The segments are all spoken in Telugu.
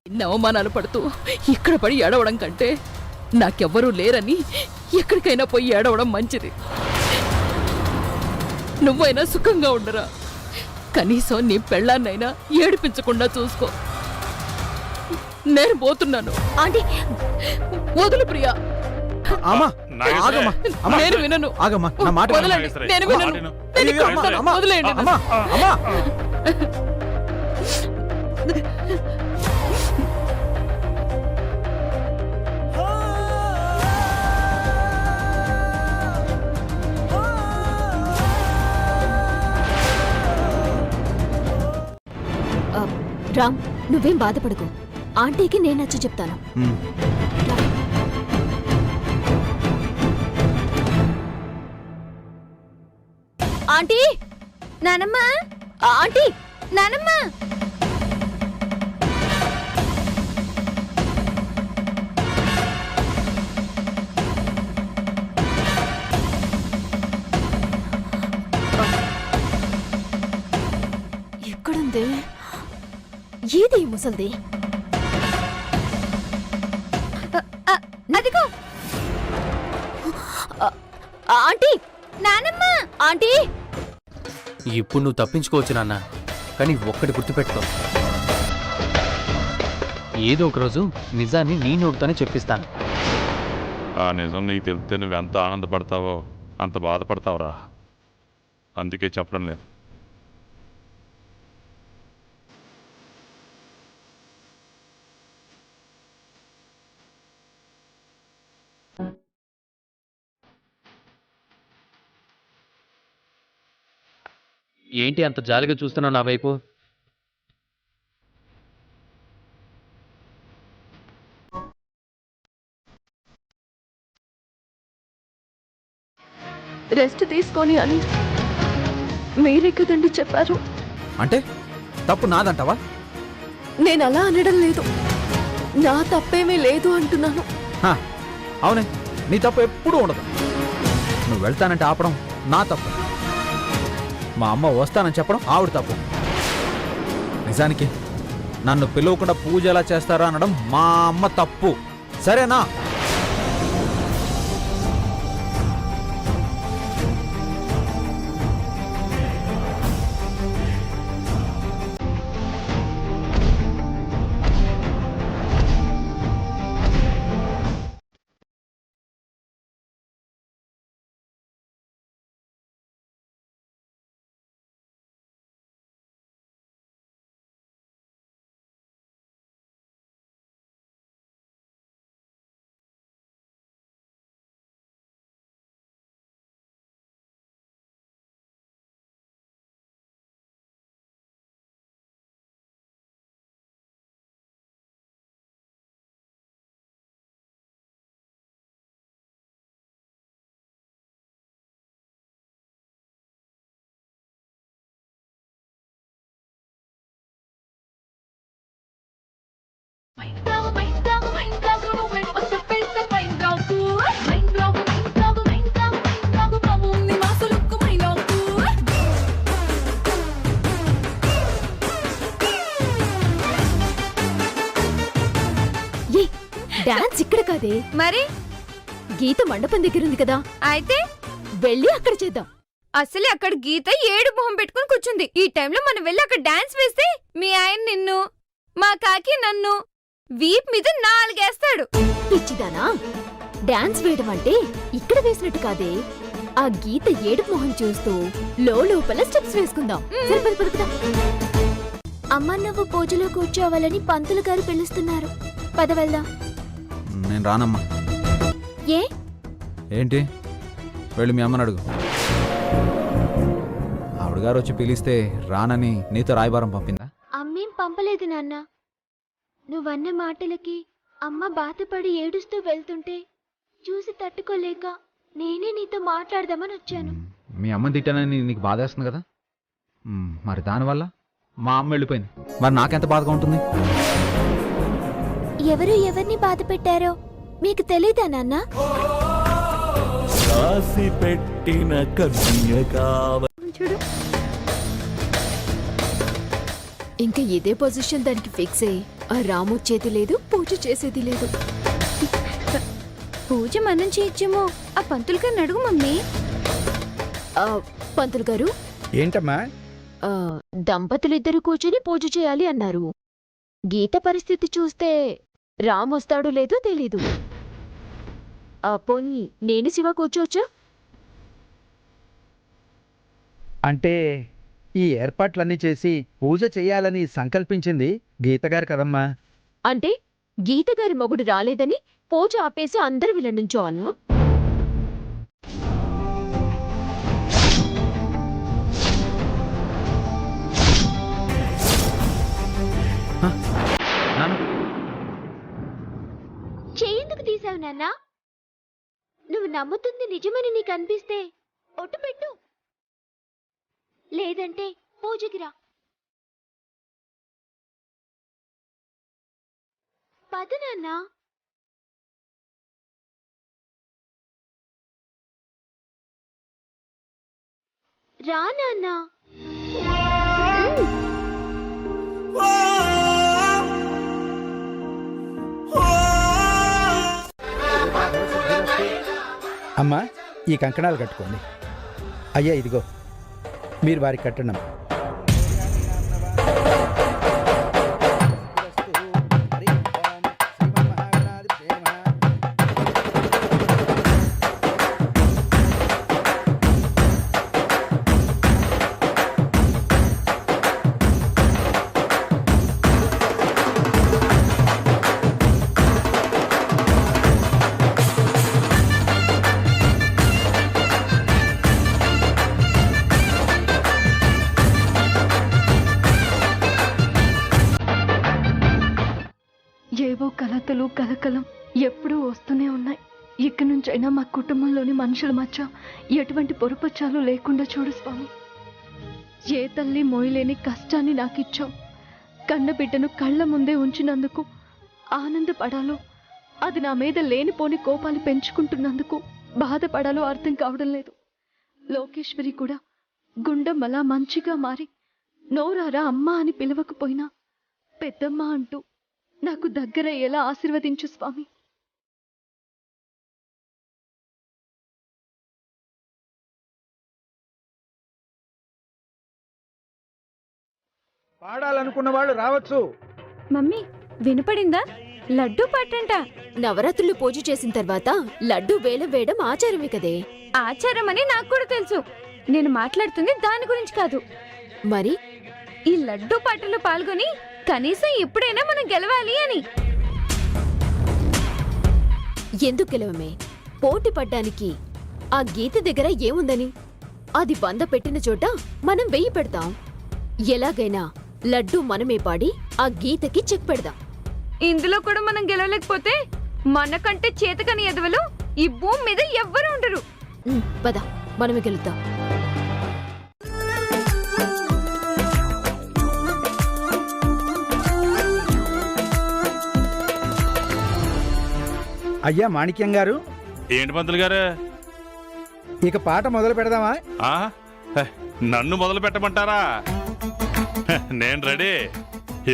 ఇన్ని అవమానాలు పడుతూ ఇక్కడ పడి ఏడవడం కంటే నాకెవ్వరూ లేరని ఎక్కడికైనా పోయి ఏడవడం మంచిది. నువ్వైనా సుఖంగా ఉండరా, కనీసం నీ పెళ్ళాన్నైనా ఏడిపించకుండా చూసుకో. నేను పోతున్నాను. ఆంటీ వదులు ప్రియా. నేను వినను. వదలండి, నేను వినను. వదిలేయండి. రామ్, నువ్వేం బాధపడకు. ఆంటీకి నేను నచ్చ చెప్తాను. ఆంటీ, నానమ్మ, ఆంటీ, నానమ్మ. ఎక్కడుంది? ఏది ముసల్ది? అదిగో. ఆంటీ, నానమ్మ, ఆంటీ. ఇప్పుడు నువ్వు తప్పించుకోవచ్చు నాన్న, కానీ ఒక్కటి గుర్తుపెట్టుకో, ఏదో ఒకరోజు నిజాన్ని నీ నోటితోనే చెప్పిస్తాను. ఆ నిజం నీకు తెలిస్తే నువ్వెంత ఆనందపడతావో అంత బాధపడతావురా. అందుకే చెప్పడం లేదు. ఏంటి అంత జాలిగా చూస్తున్నావు నా వైపు? రెస్ట్ తీసుకొని అని మీరే కదండి చెప్పారు. అంటే తప్పు నాదంటావా? నేను అలా అనడం లేదు, నా తప్పేమీ లేదు అంటున్నాను. అవునే, నీ తప్పు ఎప్పుడూ ఉండదు. నువ్వు వెళ్తానంటే ఆపడం నా తప్పు, మా అమ్మ వస్తానని చెప్పడం ఆవిడ తప్పు. నిజానికి నన్ను పిలవకుండా పూజ ఎలా చేస్తారా అనడం మా అమ్మ తప్పు. సరేనా? డాన్స్ ఇక్కడ కాదే, మరి గీత మండపం దగ్గర ఉంది కదా, అయితే వెళ్ళి అక్కడ చేద్దాం. అసలే అక్కడ గీత ఏడు మొహం పెట్టుకుని కూర్చుంది. ఈ టైంలో మనం వెళ్ళి అక్కడ డాన్స్ వేస్తే మీ ఆయన నిన్ను, మా కాకి నన్ను వీప్ మీద 4 వేస్తాడు. పిచ్చిదానా, డాన్స్ వేయడం అంటే ఇక్కడ వేసినట్టు కాదే. ఆ గీత ఏడు మొహం చూస్తూ లోపల స్టెప్స్ వేసుకుందాం. అమ్మ, నువ్వు పూజలో కూర్చోవాలని పంతులు గారు పిలుస్తున్నారు, పద వెళ్దాం. నేను రానమ్మా. ఏ? ఏంటి? వెళ్ళి మీ అమ్మని అడుగు. ఆవిడగారు వచ్చి పిలిస్తే రానని నీతో రాయబారం పంపిందా? అమ్మేం పంపలేదు నాన్న. నువ్వన్న మాటలకి అమ్మ బాధపడి ఏడుస్తూ వెళ్తుంటే చూసి తట్టుకోలేక నేనే నీతో మాట్లాడదామని వచ్చాను. మీ అమ్మని తిట్టానని నీకు బాధేస్తుంది కదా, మరి దానివల్ల మా అమ్మ వెళ్ళిపోయింది. మరి నాకెంత బాధగా ఉంటుంది? ఎవరు ఎవరిని బాధ పెట్టారో మీకు తెలీదా నాన్న? రాసి పెట్టిన కన్య ఇంకా ఇదే పొజిషన్ దానికి ఫిక్స్ అయ్యి ఆ రాము వచ్చేది లేదు, పూజ చేసేది లేదు. పూజ మనం చేయొచ్చేమో, ఆ పంతులు గారిని అడుగు మమ్మీ. ఆ, పంతులు గారు, ఏంటమ్మా? దంపతులిద్దరు కూర్చుని పూజ చేయాలి అన్నారు. గీత పరిస్థితి చూస్తే రామ్ వస్తాడో లేదో తెలీదు. పోనీ నేను శివ కూర్చోవచ్చా? అంటే ఈ ఏర్పాట్లన్నీ చేసి పూజ చేయాలని సంకల్పించింది గీతగారు కదమ్మా. అంటే గీత గారి మొగుడు రాలేదని పూజ ఆపేసి అందరు వీళ్ళ నుంచోవాలను. చెయ్యెందుకు తీసావు నాన్న? నువ్వు నమ్ముతుంది నిజమని నీకు అనిపిస్తే ఒట్టు పెట్టు, లేదంటే పూజకి రా. పద నాన్న. రా నాన్న. అమ్మా, ఈ కంకణాలు కట్టుకోండి. అయ్యా ఇదిగో, మీరు వారికి కట్టండి. ఏవో కలతలు కలకలం ఎప్పుడూ వస్తూనే ఉన్నాయి. ఇక్కడి నుంచైనా మా కుటుంబంలోని మనుషుల మధ్య ఎటువంటి పొరపచ్చాలు లేకుండా చూడు స్వామి. ఏ తల్లి మోయలేని కష్టాన్ని నాకిచ్చావు. కన్నబిడ్డను కళ్ళ ముందే ఉంచినందుకు ఆనందపడాలో, అది నా మీద లేనిపోని కోపాలు పెంచుకుంటున్నందుకు బాధపడాలో అర్థం కావడం లేదు. లోకేశ్వరి కూడా గుండమ్మలా మంచిగా మారి నోరారా అమ్మా అని పిలవకపోయినా పెద్దమ్మ అంటూ నాకు దగ్గరయ్యేలా ఆశీర్వదించు స్వామి. పాడాలనుకున్న వాళ్ళు రావచ్చు. మమ్మీ వినపడిందా? లడ్డూ పాటంట. నవరాత్రులు పూజ చేసిన తర్వాత లడ్డు వేలం వేయడం ఆచారమే కదే. ఆచారం అని నాకు కూడా తెలుసు. నేను మాట్లాడుతుంది దాని గురించి కాదు. మరి ఈ లడ్డూ పాటలో పాల్గొని కనీసం ఎప్పుడైనా మనం గెలవాలి అని. ఎందుకు గెలవమే? పోటీ పడ్డానికి ఆ గీత దగ్గర ఏముందని? అది బంద పెట్టిన చోట మనం వెయ్యి పెడతాం. ఎలాగైనా లడ్డు మనమే పాడి ఆ గీతకి చెక్ పెడదాం. ఇందులో కూడా మనం గెలవలేకపోతే మనకంటే చేతకని ఎదవలు ఈ భూమి మీద ఎవ్వరూ ఉండరు. పద, మనమే గెలుద్దాం. అయ్యా మాణిక్యం గారు, ఏంటి పంతులు గారు? ఇక పాట మొదలు పెడదామా? ఆ? హ, నన్ను మొదలు పెట్టమంటారా? హ, నేను రెడీ.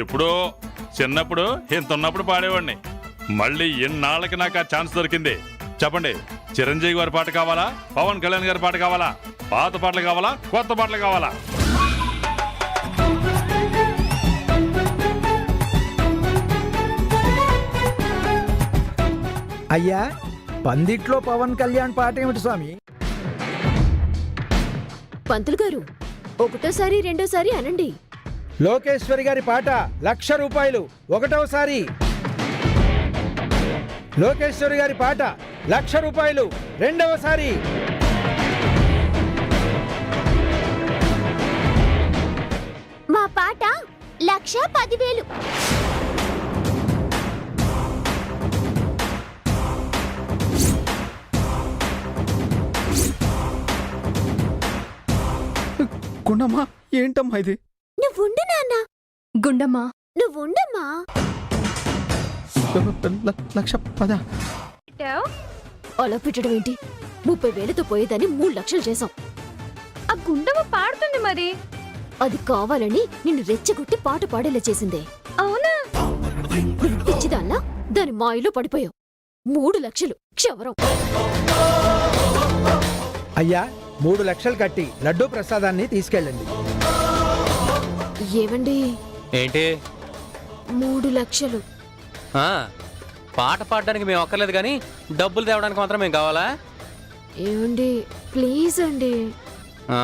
ఎప్పుడో చిన్నప్పుడు ఇంత ఉన్నప్పుడు పాడేవాడిని. మళ్ళీ ఎన్నాళ్ళకి నాకు ఆ ఛాన్స్ దొరికింది. చెప్పండి, చిరంజీవి గారి పాట కావాలా, పవన్ కళ్యాణ్ గారి పాట కావాలా, పాత పాటలు కావాలా, కొత్త పాటలు కావాలా? అయ్యా, పందిట్లో పవన్ కళ్యాణ్ పాట ఏమిటి స్వామి? పంతులు గారు, ఒకటోసారి రెండోసారి అనండి. లోకేశ్వరి గారి పాట 1,00,000 రూపాయలు ఒకటోసారి. లోకేశ్వరి గారి పాట 1,00,000 రూపాయలు రెండవసారి. మా పాట 1,10,000. గుండమ్మా, ఏంటమ్మా ఇది? నువ్వుండు నాన్న. గుండమ్మా, నువ్వుండమ్మా. 1,10,000. అలా పెట్టడం ఏంటి? 30,000తో పోయేదాన్ని 3 లక్షలు చేసాం. ఆ గుండమ్మ పాడుతుంది మరి. అది కావాలని నిన్ను రెచ్చగొట్టి పాట పాడేలా చేసిందే. అవునా? నువ్వు పిచ్చిదాల్లా దాని మాయలో పడిపోయావు. 3 లక్షలు క్షవరం. అయ్యా 3 లక్షలు కట్టి లడ్డూ ప్రసాదాన్ని తీసుకెళ్ళండి. ఏవండి ఏంటి 3 లక్షలు? ఆ, పాట పాడడానికి మేము ఒక్కర్లేదు కానీ డబ్బులు తేవడానికి మాత్రం మేము కావాలా? ఏవండి ప్లీజ్ అండి. ఆ,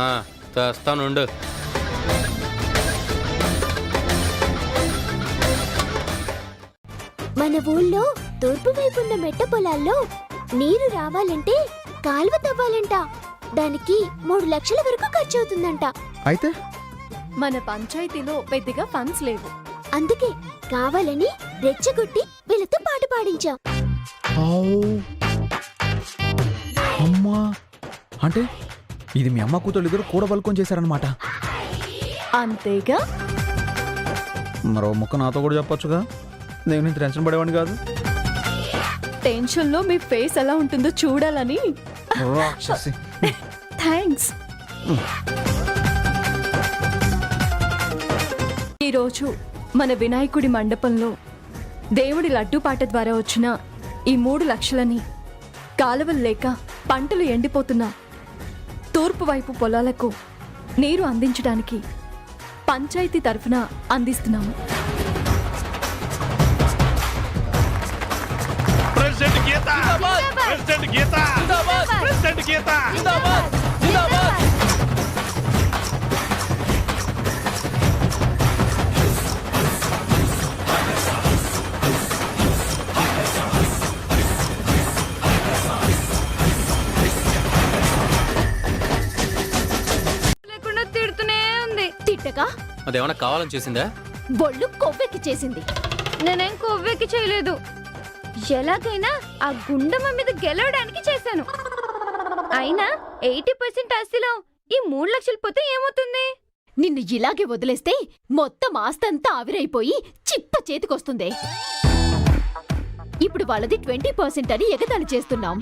తెస్తానుండు. మన ఊళ్ళో తూర్పు వైపున్న మెట్ట పొలాల్లో నీరు రావాలంటే కాలువ తవ్వాలంట. దానికి 3 లక్షల వరకు ఖర్చు అవుతుందంట. అయితే మన పంచాయతీలో పెద్దగా ఫండ్స్ లేవు. అందుకే కావాలని రెచ్చగొట్టి వీళ్ళతో పాట పాడించాం. అమ్మా, అంటే ఇది మీ అమ్మ కూతురు ఇద్దరు కూడబలుకొని చేశారనమాట. అంతేగా. మరో ముక్క నాతో కూడా చెప్పొచ్చుగా, నేను ఇంత టెన్షన్ పడేవాడిని కాదు. టెన్షన్ లో మీ ఫేస్ ఎలా ఉంటుందో చూడాలని. రాక్షసి. థ్యాంక్స్. ఈరోజు మన వినాయకుడి మండపంలో దేవుడి లడ్డూ పాట ద్వారా వచ్చిన ఈ 3 లక్షలని కాలువలు లేక పంటలు ఎండిపోతున్న తూర్పు వైపు పొలాలకు నీరు అందించడానికి పంచాయతీ తరఫున అందిస్తున్నాము. ప్రెసిడెంట్ గీత! ప్రెసిడెంట్ గీత! ప్రెసిడెంట్ గీత! లేకుండా తిడుతూనే ఉంది. తిట్టగా అదేమన్నా కావాలని చేసిందా? ఒళ్ళు కొవ్వెక్కి చేసింది. నేనేం కొవ్వెక్కి చేయలేదు. ఎలాగైనా ఆ గుండమ్మ మీద గెలవడానికి చేశాను. అయినా 80% ఆస్తిలో ఈ 3 లక్షలు పోతే ఏమవుతుంది? నిన్ను ఇలాగే వదిలేస్తే మొత్తం ఆస్తంతా ఆవిరైపోయి చిప్ప చేతికొస్తుందే. ఇప్పుడు వాళ్ళది 20% అని ఎగతాళి చేస్తున్నాం.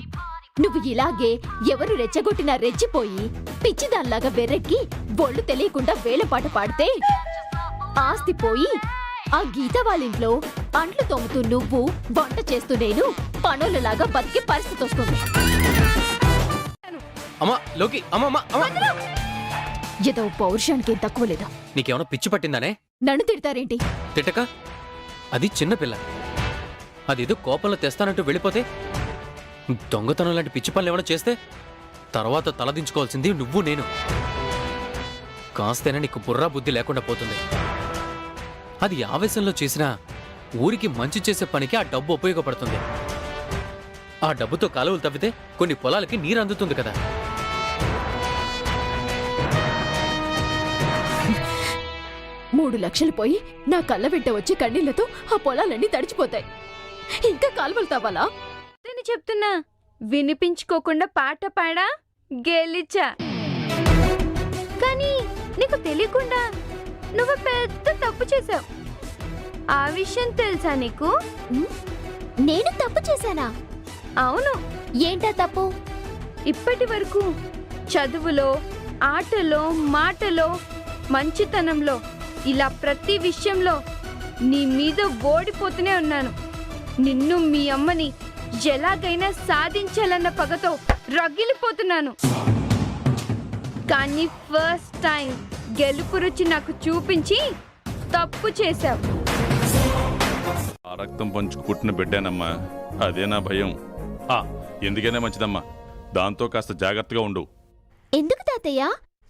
నువ్వు ఇలాగే ఎవరు రెచ్చగొట్టినా రెచ్చిపోయి పిచ్చిదాల్లాగా వెర్రెక్కి ఒళ్ళు తెలియకుండా వేలపాట పాడితే ఆస్తి పోయి ఆ గీత వాళ్ళింట్లో అంట్లు తోముతూ నువ్వు, వంట చేస్తూ నేను పనులలాగా బతికే పరిస్థితి వస్తుంది. అమ్మా లోకి, అమ్మమ్మ, అమ్మ. ఏదో పౌరుషానికి తక్కువ లేదా? నీకేమైనా పిచ్చి పట్టిందానే? నన్ను తిడతారేంటి? తిట్టక, అది చిన్నపిల్ల. అదేదో కోపంలో తెస్తానంటూ వెళ్ళిపోతే, దొంగతనం లాంటి పిచ్చి పనులు ఏమైనా చేస్తే తర్వాత తలదించుకోవాల్సింది నువ్వు నేను. కాస్తైనా నీకు బుర్రా బుద్ధి లేకుండా పోతుంది. అది ఆవేశంలో చేసినా ఊరికి మంచి చేసే పనికి ఆ డబ్బు ఉపయోగపడుతుంది. ఆ డబ్బుతో కాలువలు తవ్వితే కొన్ని పొలాలకి నీరు అందుతుంది కదా. మూడు లక్షలు పోయి నా కళ్ళ వెంట వచ్చి కన్నీళ్లతో ఆ పొలాలన్నీ తడిచిపోతాయి. ఇంకా కాలువలు తవ్వాలా? నేను చెప్తున్నా, వినిపించుకోకుండా పాట పాడా గెలిచా. కానీ నీకు తెలియకుండా నువ్వు పెద్ద తప్పు చేశావు. ఆ విషయం తెలుసా నీకు? నేను తప్పు చేశానా? అవును. ఏంటా తప్పు? ఇప్పటి వరకు చదువులో, ఆటలో, మాటలో, మంచితనంలో ఇలా ప్రతి విషయంలో నీ మీద ఓడిపోతూనే ఉన్నాను. నిన్ను, మీ అమ్మని ఎలాగైనా సాధించాలన్న పగతో రగిలిపోతున్నాను. కానీ ఫస్ట్ టైం గెలుపు రుచి నాకు చూపించి తప్పు చేశావు. ఆ రక్తం పంచుకు పుట్టిన బిడ్డానమ్మా, అదే నా భయం. ఎందుకైనా మంచిదమ్మా, దాంతో కాస్త జాగ్రత్తగా ఉండు. ఎందుకు తాతయ్య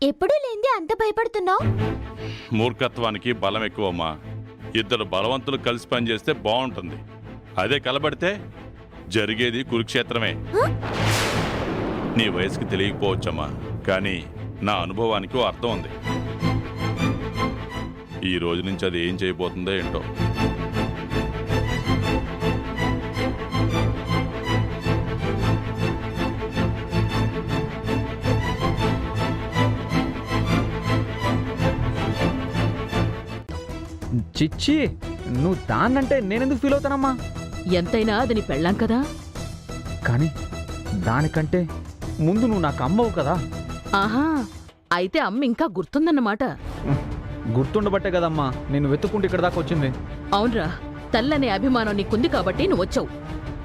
ఎప్పుడూ లేంది అంత భయపడుతున్నావు? మూర్ఖత్వానికి బలం ఎక్కువమ్మా. ఇద్దరు బలవంతులు కలిసి పనిచేస్తే బాగుంటుంది. అదే కలబడితే జరిగేది కురుక్షేత్రమే. నీ వయసుకి తెలియకపోవచ్చమ్మా, కానీ నా అనుభవానికి ఓ అర్థం ఉంది. ఈ రోజు నుంచి అది ఏం చేయబోతుందో ఏంటో. చిచ్చి, నువ్వు దాన్నంటే నేనెందుకు ఫీల్ అవుతానమ్మా? ఎంతైనా అది నీ పెళ్ళాం కదా. కానీ దానికంటే ముందు నువ్వు నాకు అమ్మవు కదా. ఆహా, అయితే అమ్మ ఇంకా గుర్తుందన్నమాట. గుర్తుండబట్టే కదమ్మా నేను వెతుక్కుంటూ ఇక్కడ దాకా వచ్చింది. అవునరా, తల్లనే అభిమానం నీకుంది కాబట్టి నువ్వు వచ్చావు.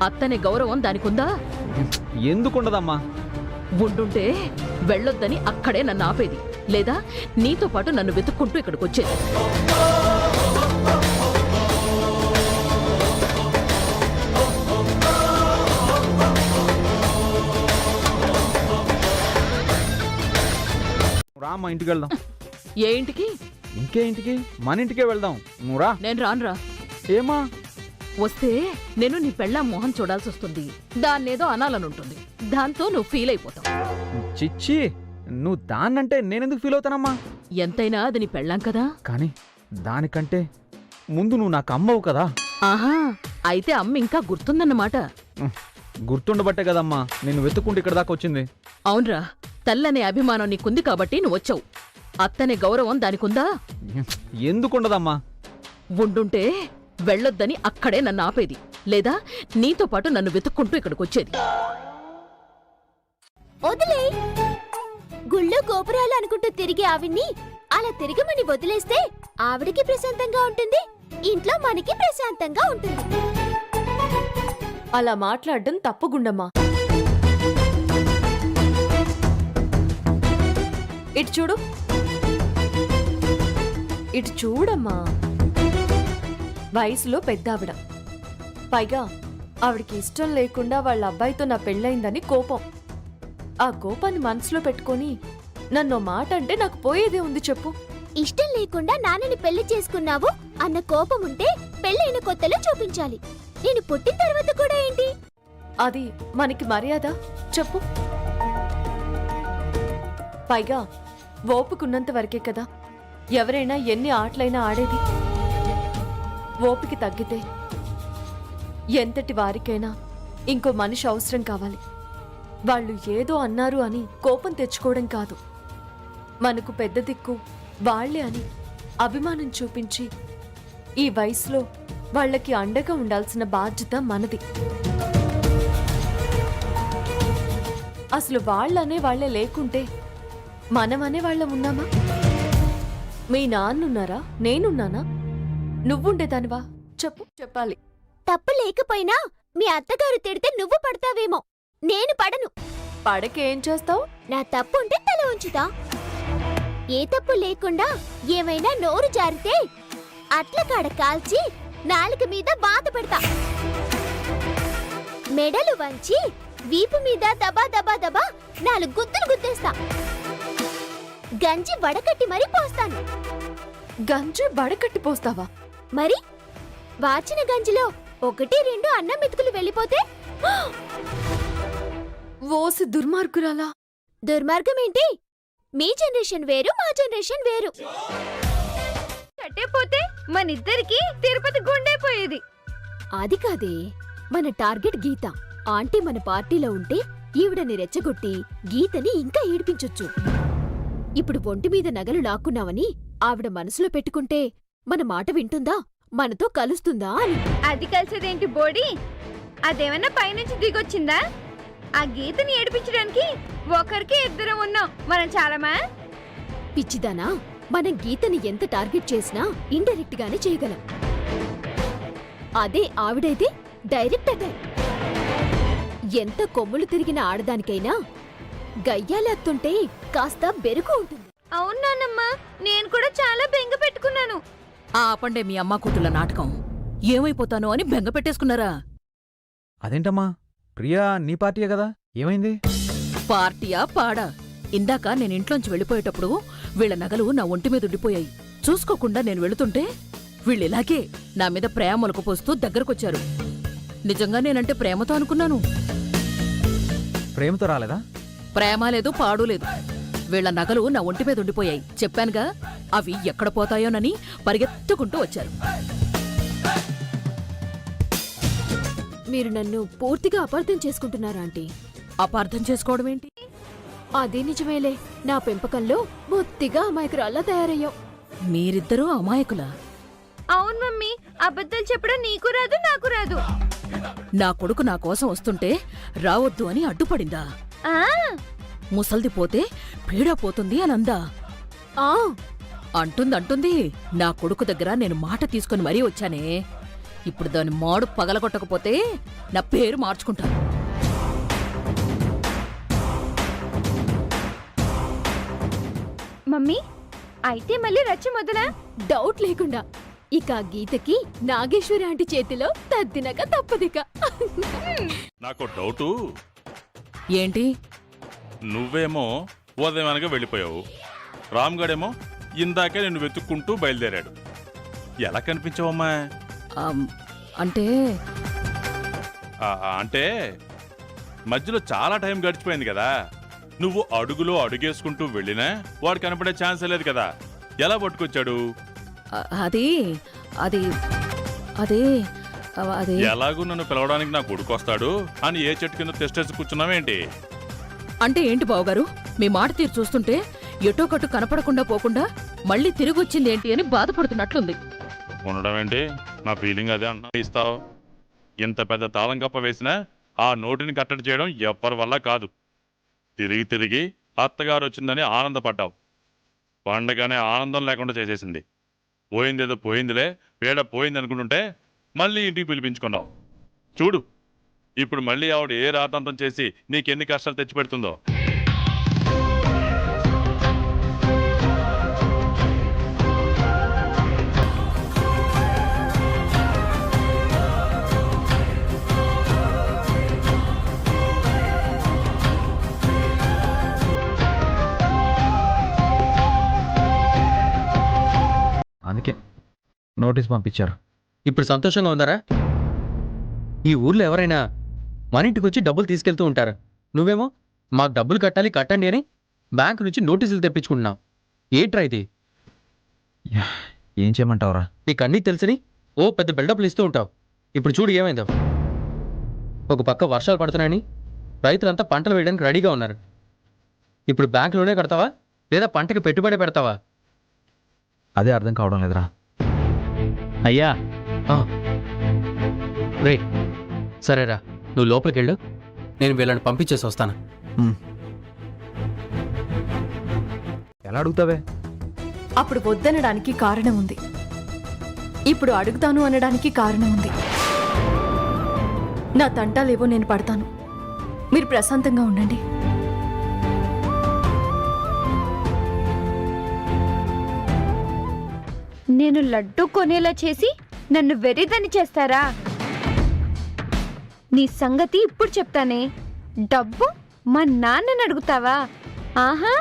అత్తనే గౌరవం దానికుందా? ఎందుకుండదమ్మా? ఉండుంటే వెళ్ళొద్దని అక్కడే నన్ను ఆపేది, లేదా నీతో పాటు నన్ను వెతుక్కుంటూ ఇక్కడికి వచ్చేది. రామ్మా ఇంటికి వెళ్దాం. ఏ ఇంటికి? ఇంకే ఇంటికి? మన ఇంటికే వెళ్దాం. నువ్వు రా. నేను రానురా. ఏమా? వస్తే నేను నీ పెళ్ళాం మొహం చూడాల్సి వస్తుంది, దాన్నేదో అనాలనుంటుంది, దాంతో నువ్వు ఫీల్ అయిపోతావు. చిచ్చి, నువ్వు దాన్నంటే నేనెందుకు ఫీల్ అవుతానమ్మా? ఎంతైనా అది నీ పెళ్ళాం కదా. కానీ దానికంటే ముందు నువ్వు నాకు అమ్మవు కదా. ఆహా, అయితే అమ్మ ఇంకా గుర్తుందన్నమాట. గుర్తుండబట్టే కదమ్మా నేను వెతుక్కుంటూ ఇక్కడ దాకా వచ్చింది. అవునరా, తల్లనే అభిమానం నీకుంది కాబట్టి నువ్వు వచ్చావు. అత్తనే గౌరవం దానికుందా? ఎందుకుండదమ్మా? ఉండుంటే వెళ్ళొద్దని అక్కడే నన్ను ఆపేది, లేదా నీతో పాటు నన్ను వెతుక్కుంటూ ఇక్కడికి వచ్చేది. వదిలే గుళ్ళో గోపురాలు అనుకుంటూ తిరిగి ఆవిడ్ని అలా తిరిగమని వదిలేస్తే ఆవిడికి ప్రశాంతంగా ఉంటుంది, ఇంట్లో మనకి ప్రశాంతంగా ఉంటుంది. అలా మాట్లాడడం తప్పు గుండమ్మా. ఇటు చూడు, ఇటు చూడమ్మా. వయసులో పెద్ద ఆవిడ, పైగా ఆవిడకి ఇష్టం లేకుండా వాళ్ళ అబ్బాయితో నా పెళ్ళయిందని కోపం. ఆ కోపాన్ని మనసులో పెట్టుకొని నన్ను మాట అంటే నాకు పోయేదే ఉంది చెప్పు. ఇష్టం లేకుండా నాన్నని పెళ్లి చేసుకున్నావు అన్న కోపం ఉంటే పెళ్ళైన కొత్తలో చూపించాలి. నేను పుట్టిన తర్వాత కూడా ఏంటి? అది మనకి మర్యాద చెప్పు. పైగా ఓపికన్నంత వరకే కదా ఎవరైనా ఎన్ని ఆటలైనా ఆడేది. ఓపిక తగ్గితే ఎంతటి వారికైనా ఇంకో మనిషి అవసరం కావాలి. వాళ్ళు ఏదో అన్నారు అని కోపం తెచ్చుకోవడం కాదు, మనకు పెద్ద దిక్కు వాళ్లే అని అభిమానం చూపించి ఈ వయసులో వాళ్ళకి అండగా ఉండాల్సిన బాధ్యత మనది. అసలు వాళ్ళనే వాళ్లే లేకుంటే మనమనే వాళ్ళం ఉన్నామా? మీ నాన్నున్నారా? నేనున్నానా? నువ్వుండేదానివా? చెప్పు, చెప్పాలి. తప్పు లేకపోయినా మీ అత్తగారు తిడితే నువ్వు పడతావేమో, నేను పడను. పడకేం చేస్తావు? నా తప్పు ఉంటే తల ఉంచుతా. ఏ తప్పు లేకుండా ఏమైనా నోరు జారితే అట్ల కాడ కాల్చి నాలుక మీద బాధ పెడతా. మెడలు వంచి వీపు మీద దబా దబా దబా 4 గుద్దులు గుద్దేస్తా. గంజి వడకట్టి మరీ పోస్తాను. గంజి వడకట్టి పోస్తావా? మరి వాచిన గంజిలో 1-2 అన్నం మెతుకులు వెళ్ళిపోతే ఓసి దుర్మార్గురాలా. దుర్మార్గం ఏంటి? మీ జనరేషన్ వేరు, మా జనరేషన్ వేరు. కట్టేపోతే మనిద్దరికి తిరుపతి గుండైపోయేది. అది కాదే, మన టార్గెట్ గీత. ఆంటీ మన పార్టీలో ఉంటే ఈవిడని రెచ్చగొట్టి గీతని ఇంకా ఏడిపించొచ్చు. ఇప్పుడు ఒంటి మీద నగలు లాక్కున్నావని ఆవిడ మనసులో పెట్టుకుంటే మన మాట వింటుందా, మనతో కలుస్తుందా అని. అది కలిసేదేంటి బోడి? అదేమన్నా పైనుంచి దిగొచ్చిందా? ఆ గీతని ఏడిపించడానికి ఒకరికి 2 ఉన్నాం, మనం చాలామా? పిచ్చిదానా, మనం గీతని ఎంత టార్గెట్ చేసినా ఇండైరెక్ట్ గానే చేయగలం. అదే ఆవిడైతే డైరెక్ట్ అటాక్. ఎంత కొమ్ములు తిరిగిన ఆడదానికైనా గయ్యాలత్తుంటే కాస్త బెరుకు ఉంటుంది. అవునానమ్మా, నేను కూడా చాలా బెంగ పెట్టుకున్నాను. ఆపండే మీ అమ్మ కూతుళ్ళ నాటకం. ఏమైపోతాను అని బెంగ పెట్టేసుకున్నారా? అదేంటమ్మా, ప్రియా నీ పార్టీయే కదా, ఏమైంది? పార్టీయా పాడా? ఇందాక నేను ఇంట్లోంచి వెళ్ళిపోయేటప్పుడు వీళ్ళ నగలు నా ఒంటి మీద ఉండిపోయాయి. చూసుకోకుండా నేను వెళుతుంటే వీళ్ళిలాగే నా మీద ప్రేమలకు పోస్తూ దగ్గరకొచ్చారు. నిజంగా నేనంటే ప్రేమతో అనుకున్నాను. ప్రేమతో రాలేదా? ప్రేమ లేదు, పాడు లేదు. వీళ్ళ నగలు నా ఒంటి మీద ఉండిపోయాయి. చెప్పానుగా, అవి ఎక్కడ పోతాయోనని పరిగెత్తుకుంటూ వచ్చారు. మీరు నన్ను పూర్తిగా అపార్థం చేసుకుంటున్నారా ఆంటీ? అపార్థం చేసుకోవడం ఏంటి? అదే నిజమేలే, నా పెంపకంలో బొత్తిగా అమాయకురాల్లా తయారయ్యావు. మీరిద్దరూ అమాయకులా? అవును మమ్మీ, అబద్ధాలు చెప్పడం నీకు రాదు, నాకు రాదు. నా కొడుకు నా కోసం వస్తుంటే రావద్దు అని అడ్డుపడిందా? ఆ ముసల్ది పోతే పీడ పోతుంది అని అందా? అంటుంది నా కొడుకు దగ్గర నేను మాట తీసుకొని మరీ వచ్చానే. ఇప్పుడు దాని మాడు పగలగొట్టకపోతే నా పేరు మార్చుకుంటాను. మమ్మీ అయితే మళ్ళీ రచ్చ మొదలా? డౌట్ లేకుండా ఇక ఆ గీతకి నాగేశ్వరి ఆంటీ చేతిలో తద్దినక తప్పదిక. నాకు డౌటు, ఏంటి? నువ్వేమో ఉదయమనగా వెళ్ళిపోయావు, రామ్గడేమో ఇందాకే నిన్ను వెతుక్కుంటూ బయలుదేరాడు. ఎలా కనిపించావమ్మా? అంటే అంటే మధ్యలో చాలా టైం గడిచిపోయింది కదా. నువ్వు అడుగులో అడుగేసుకుంటూ వెళ్ళినా వాడు కనపడే ఛాన్సే లేదు కదా. ఎలా పట్టుకొచ్చాడు? అది అది అది అది ఎలాగూ నన్ను పిలవడానికి నా కొడుకు వస్తాడు అని ఏ చెట్టు కింద తెస్టేసి కూర్చున్నావేంటి? అంటే ఏంటి బావగారు, మీ మాట తీరు చూస్తుంటే ఎటో కట్టు కనపడకుండా పోకుండా మళ్ళీ తిరిగొచ్చింది ఏంటి అని బాధపడుతున్నట్లుంది. ఉండడం ఏంటి, నా ఫీలింగ్ అదే అన్నా. ఇస్తావు ఇంత పెద్ద తాళం కప్ప వేసినా ఆ నోటిని కట్టడి చేయడం ఎవ్వరి వల్ల కాదు. తిరిగి తిరిగి అత్తగారు వచ్చిందని ఆనందపడ్డావు, పండగానే ఆనందం లేకుండా చేసేసింది. పోయిందేదో పోయిందిలే, పేడ పోయింది అనుకుంటుంటే మళ్ళీ ఇంటికి పిలిపించుకున్నావు. చూడు ఇప్పుడు మళ్ళీ ఆవిడ ఏ రాతంతం చేసి నీకెన్ని కష్టాలు తెచ్చిపెడుతుందో. అందుకే నోటీస్ పంపించారు. ఇప్పుడు సంతోషంగా ఉందారా? ఈ ఊర్లో ఎవరైనా మన ఇంటికి వచ్చి డబ్బులు తీసుకెళ్తూ ఉంటారు. నువ్వేమో మాకు డబ్బులు కట్టాలి కట్టండి అని బ్యాంకు నుంచి నోటీసులు తెప్పించుకుంటున్నావు. ఏంట్రా ఇది? ఏం చేయమంటావురా? నీకు అన్నీ తెలిసిని ఓ పెద్ద బిల్డప్లు ఇస్తూ ఉంటావు. ఇప్పుడు చూడు ఏమైందో. ఒక పక్క వర్షాలు పడుతున్నాయని రైతులంతా పంటలు వేయడానికి రెడీగా ఉన్నారు. ఇప్పుడు బ్యాంకులోనే కడతావా లేదా పంటకి పెట్టుబడి పెడతావా? అదే అర్థం కావడం లేదురా. అయ్యా రే, సరేరా, నువ్వు లోపలికి వెళ్ళు, నేను వీళ్ళని పంపించేసి వస్తాను. ఎలా అడుగుతావే? అప్పుడు వద్దనడానికి కారణం ఉంది, ఇప్పుడు అడుగుతాను అనడానికి కారణం ఉంది. నా తంటాలేవో నేను పడతాను, మీరు ప్రశాంతంగా ఉండండి. నేను లడ్డు కొనేలా చేసి నన్ను వెర్రిదని చేస్తారా? నీ సంగతి ఇప్పుడు చెప్తానే. డబ్బు మా నాన్నని అడుగుతావా? ఆహా,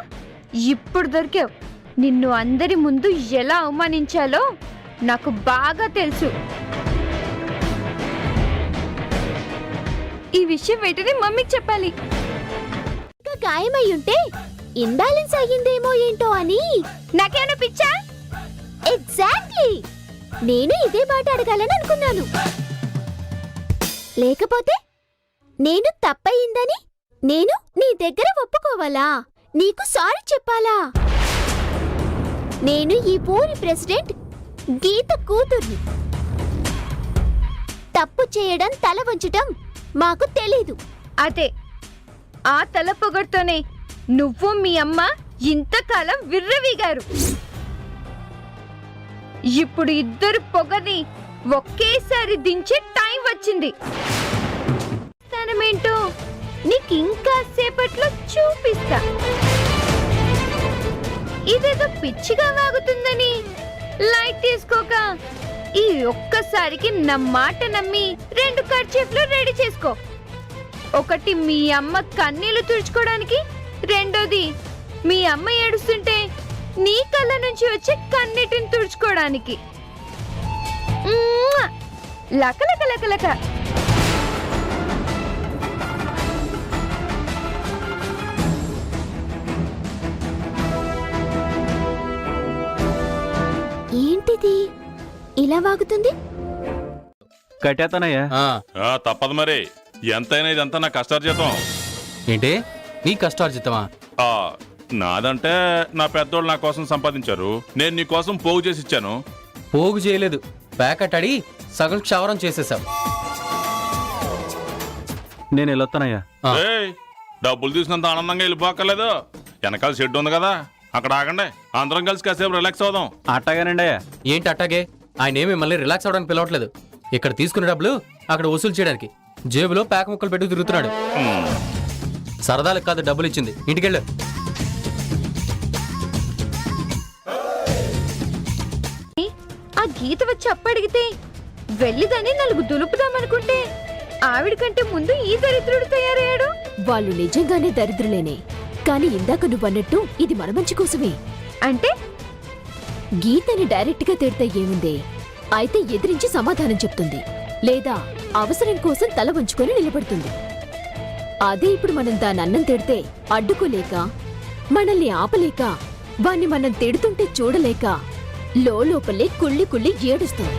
ఇప్పుడు దొరికావు. నిన్ను అందరి ముందు ఎలా అవమానించాలో నాకు బాగా తెలుసు. ఈ విషయం వెంటనే మమ్మీకి చెప్పాలి. గాయమై ఉంటే ఇంబ్యాలెన్స్ అయ్యిందేమో ఏంటో అని. నాకేమైనా పిచ్చా? ఎగ్జాక్ట్లీ, నేను ఇదే మాట అడగాలని అనుకున్నాను. లేకపోతే నేను తప్పయిందని నేను నీ దగ్గర ఒప్పుకోవాలా? నీకు సారీ చెప్పాలా? నేను ఈ ఊరి ప్రెసిడెంట్ గీత కూతుర్ని. తప్పు చేయడం, తల వంచడం మాకు తెలీదు. అదే ఆ తల పొగడుతోనే నువ్వు మీ అమ్మ ఇంతకాలం విర్రవీగారు. ఇప్పుడు ఇద్దరు పొగని ఒకేసారి దించే టైం వచ్చింది. స్థానమేంటో నీకు ఇంకా సేపట్లో చూపిస్తా. ఇదేదో పిచ్చిగా వాగుతుందని లైట్ తీసుకోక ఈ ఒక్కసారికి నా మాట నమ్మి 2 కర్చీఫ్లు రెడీ చేసుకో. ఒకటి మీ అమ్మ కన్నీళ్లు తుడుచుకోవడానికి, రెండోది మీ అమ్మ ఏడుస్తుంటే నీ కళ్ళ నుంచి వచ్చే కన్నీటిని తుడుచుకోవడానికి. లక లక లక లక. ఏంటిది ఇలా వాగుతుంది? కట్టేస్తానయ్యా. తప్పదు మరి, ఎంతైనా ఇదంతా నా కష్టార్జితం. ఏంటి నీ కష్టార్జితమా? నాదంటే నా పెద్దోళ్ళు నా కోసం సంపాదించారు, నేను నీ కోసం పోగు చేసి ఇచ్చాను. పోగు చేయలేదు, ప్యాకెట్ అడి సగం క్షవరం చేసేసావు. నేను వెళ్ళొస్తానయ్యా. ఏయ్, డబ్బులు తీసినంత ఆనందంగా వెళ్ళిపోక్కర్లేదు. వెనకాల షెడ్ ఉంది కదా, అక్కడ ఆగండి, అందరం కలిసి కాసేపు రిలాక్స్ అవుదాం. అట్టగానండి. ఏంటి అట్టాగే? ఆయన ఏమి మిమ్మల్ని రిలాక్స్ అవడానికి పిలవట్లేదు. ఇక్కడ తీసుకునే డబ్బులు అక్కడ వసూలు చేయడానికి జేబులో ప్యాక్ ముక్కలు పెట్టుకు తిరుగుతున్నాడు. సరదాలకు కాదు డబ్బులు ఇచ్చింది, ఇంటికెళ్ళు. ఆ గీత వచ్చి అప్పడిగితే వెళ్ళిదని నలుగు దులుపుదామనుకుంటే ఆవిడ కంటే ముందు ఈ దరిద్రుడు తయారయ్యాడు. వాళ్ళు నిజంగానే దరిద్రులేనే, కానీ ఇందాక నువ్వన్నట్టు ఇది మన మంచి కోసమే. అంటే గీతని డైరెక్ట్ గా తిడితే ఏముందే, అయితే ఎదిరించి సమాధానం చెప్తుంది, లేదా అవసరం కోసం తల వంచుకొని నిలబడుతుంది. అదే ఇప్పుడు మనం దాని అన్నం తిడితే అడ్డుకోలేక, మనల్ని ఆపలేక, వాణ్ణి మనం తిడుతుంటే చూడలేక లోపలే కుళ్ళి కుళ్ళి ఏడుస్తుంది.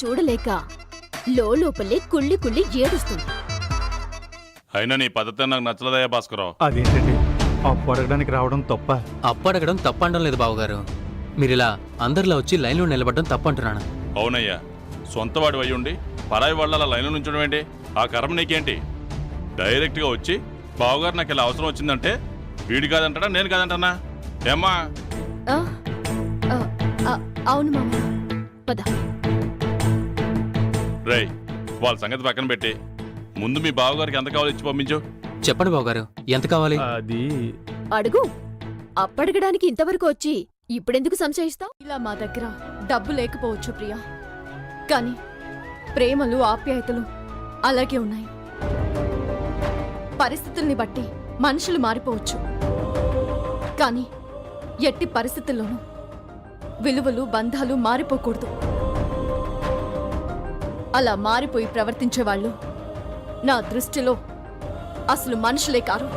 చూడలేక లోపలే కుళ్ళి కుళ్ళి ఏడుస్తుంది. అయినా నీ పద్ధతి నాకు నచ్చలేదయ్యా భాస్కరరావు. అదేంటండి అప్పు అడగడానికి రావడం తప్ప? అప్పడగడం తప్పండం లేదు బావగారు. మీరు ఇలా అందరిలో వచ్చి లైన్లో నిలబడడం తప్పంటున్నాను. అవునయ్యా, సొంతవాడు అయ్యి ఉండి పరాయి వాళ్ళ లైన్లో నుంచడం ఏంటి? ఆ కర్మ నీకేంటి? డైరెక్ట్గా వచ్చి బావగారు నాకు ఇలా అవసరం వచ్చిందంటే వీడి కాదంటాడా, నేను కాదంటానా? ఏమ్మా? అవును మామ, పద. రేయ్, వాళ్ళ సంగతి పక్కన పెట్టి ముందు మీ బావగారికి ఎంత కావాలో ఇచ్చి పంపించు. చెప్పండి బావగారు, ఎంత కావాలి? అది అడుగు. అప్పడగడానికి ఇంతవరకు వచ్చి ఇప్పుడెందుకు సంశయిస్తావు? ఇలా మా దగ్గర డబ్బు లేకపోవచ్చు ప్రియా, కానీ ప్రేమలు ఆప్యాయతలు అలాగే ఉన్నాయి. పరిస్థితుల్ని బట్టి మనుషులు మారిపోవచ్చు, కానీ ఎట్టి పరిస్థితుల్లోనూ విలువలు బంధాలు మారిపోకూడదు. అలా మారిపోయి ప్రవర్తించేవాళ్ళు నా దృష్టిలో అసలు మనుషులే కారు.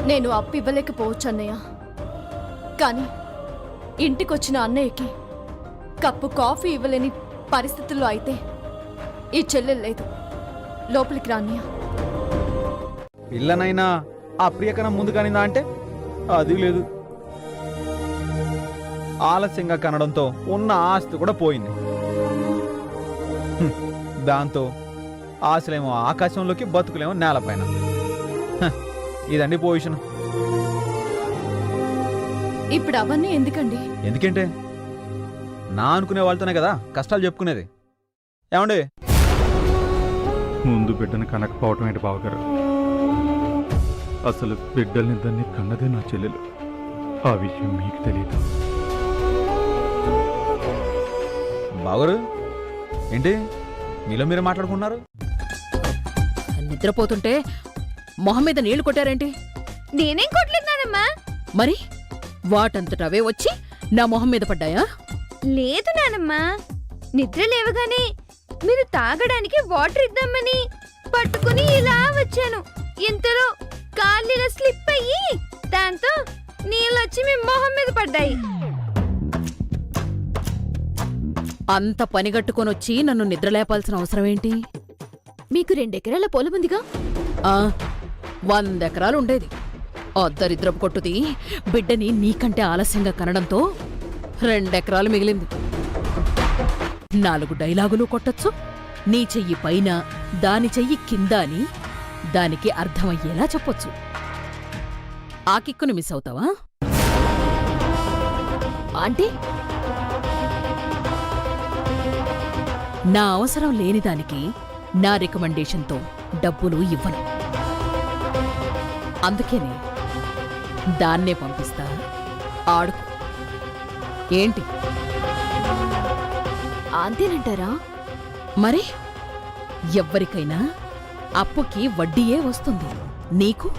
నేను అప్పు ఇవ్వలేకపోవచ్చు అన్నయ్య, కానీ ఇంటికొచ్చిన అన్నయ్యకి కప్పు కాఫీ ఇవ్వలేని పరిస్థితుల్లో అయితే ఈ చెల్లెలు లేదు. లోపలికి రా అన్నయ్య. పిల్లనైనా ఆ ప్రియకరం ముందు కానిందా అంటే అది లేదు. ఆలస్యంగా కనడంతో ఉన్న ఆస్తి కూడా పోయింది. దాంతో ఆశలేమో ఆకాశంలోకి, బతుకులేమో నేలపైన. ఇదండి పొజిషన్. ఇప్పుడు అవన్నీ ఎందుకండి? ఎందుకంటే నా అనుకునే వాళ్ళతోనే కదా కష్టాలు చెప్పుకునేది. ఏమండి? ముందు బిడ్డను కనకపోవటం ఏంటి బావగారు? అసలు బిడ్డల్నిద్దరినీ కన్నదే నా చెల్లెలు. ఆ విషయం మీకు తెలియదు. బావగారు ఏంటి మీలో మీరు మాట్లాడుకున్నారు? నిద్రపోతుంటే మొహం మీద నీళ్లు కొట్టారేంటి? నేనేం కొట్టలేదమ్మా. మరి వాటంతటవే వచ్చి నా మొహం మీద పడ్డాయా? లేదు నానమ్మా, నిద్ర లేవగానే మీరు తాగడానికి వాటర్ ఇద్దామని పట్టుకుని ఇలా వచ్చాను. ఇంతలో కాళ్ళు ఇలా స్లిప్ అయ్యి దాంతో నీళ్ళొచ్చి మీ మొహం మీద పడ్డాయి. అంత పనిగట్టుకొనొచ్చి నన్ను నిద్రలేపాల్సిన అవసరం ఏంటి? మీకు 2 ఎకరాల పొలముందిగా? 100 ఎకరాలు ఉండేది. దరిద్రపు కొట్టుది బిడ్డని నీకంటే ఆలస్యంగా కనడంతో 2 ఎకరాలు మిగిలింది. 4 డైలాగులు కొట్టచ్చు. నీ చెయ్యి పైన, దాని చెయ్యి కింద అని దానికి అర్థమయ్యేలా చెప్పొచ్చు. ఆ కిక్కును మిస్ అవుతావా? అంటే నా అవసరం లేని దానికి నా రికమెండేషన్తో డబ్బులు ఇవ్వను. అందుకేనే దాన్నే పంపిస్తా. ఆడుకో. ఏంటి? అంతేనంటారా? మరి ఎవ్వరికైనా అప్పుకి వడ్డీయే వస్తుంది. నీకు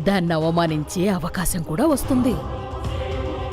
దాన్ని అవమానించే అవకాశం కూడా వస్తుంది.